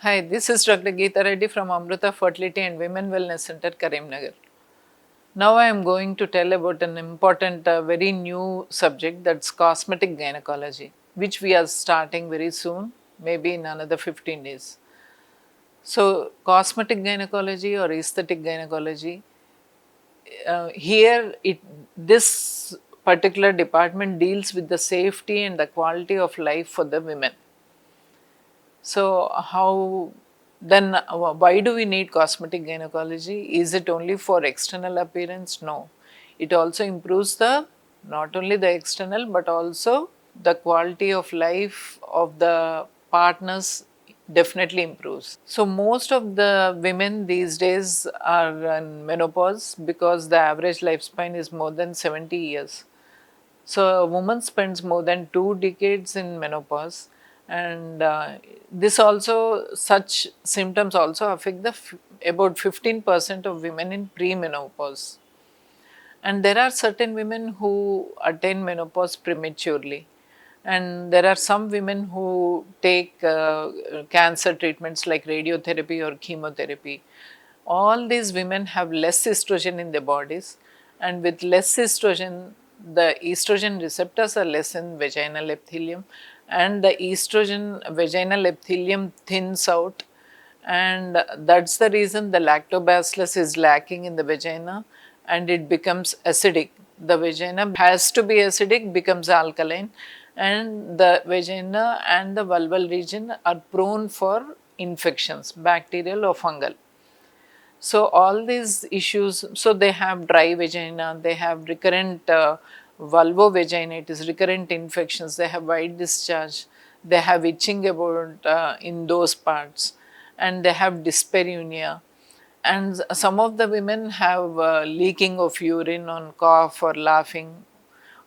Hi, this is Dr. Geeta Reddy from Amrita Fertility and Women Wellness Center, Karimnagar. Now I am going to tell about an important, very new subject, that's cosmetic gynecology, which we are starting very soon, maybe in another 15 days. So, cosmetic gynecology or aesthetic gynecology, here this particular department deals with the safety and the quality of life for the women. So, how then why do we need cosmetic gynecology? Is it only for external appearance? No. It also improves the not only the external but also the quality of life of the partners definitely improves. So most of the women these days are in menopause because the average lifespan is more than 70 years. So, a woman spends more than 2 decades in menopause, and this also, such symptoms also affect the about 15% of women in premenopause. And there are certain women who attain menopause prematurely, and there are some women who take cancer treatments like radiotherapy or chemotherapy. All these women have less estrogen in their bodies, and with less estrogen, the estrogen receptors are less in vaginal epithelium, and the estrogen vaginal epithelium thins out, and that's the reason the lactobacillus is lacking in the vagina and it becomes acidic. The vagina has to be acidic, becomes alkaline, and the vagina and the vulval region are prone for infections, bacterial or fungal. So all these issues, so they have dry vagina, they have recurrent vulvovaginitis, recurrent infections, they have white discharge, they have itching about in those parts, and they have dyspareunia. And some of the women have leaking of urine on cough or laughing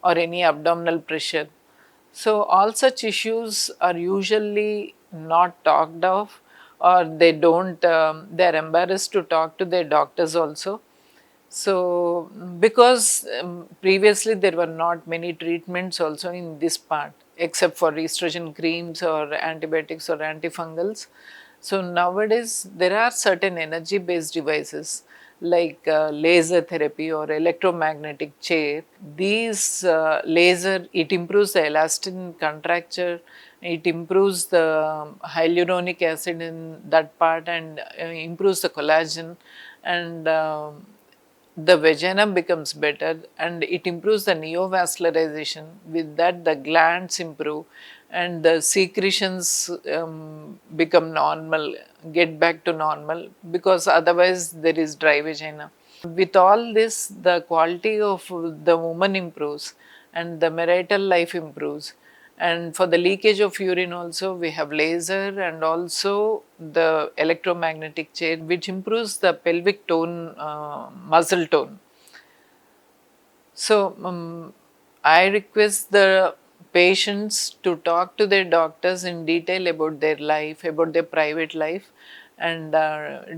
or any abdominal pressure. So, all such issues are usually not talked of, or they don't, they are embarrassed to talk to their doctors also. So, because previously there were not many treatments also in this part, except for estrogen creams or antibiotics or antifungals. So, nowadays there are certain energy based devices like laser therapy or electromagnetic chair. These laser, it improves the elastin contracture, it improves the hyaluronic acid in that part, and improves the collagen, and the vagina becomes better, and it improves the neovascularization. With that, the glands improve and the secretions become normal, get back to normal, because otherwise there is dry vagina. With all this, the quality of the woman improves and the marital life improves. And for the leakage of urine also, we have laser and also the electromagnetic chair, which improves the pelvic tone, muscle tone. So, I request the patients to talk to their doctors in detail about their life, about their private life, and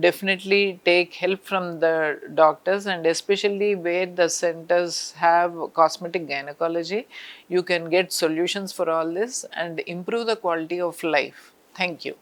definitely take help from the doctors, and especially where the centers have cosmetic gynecology, you can get solutions for all this and improve the quality of life. Thank you.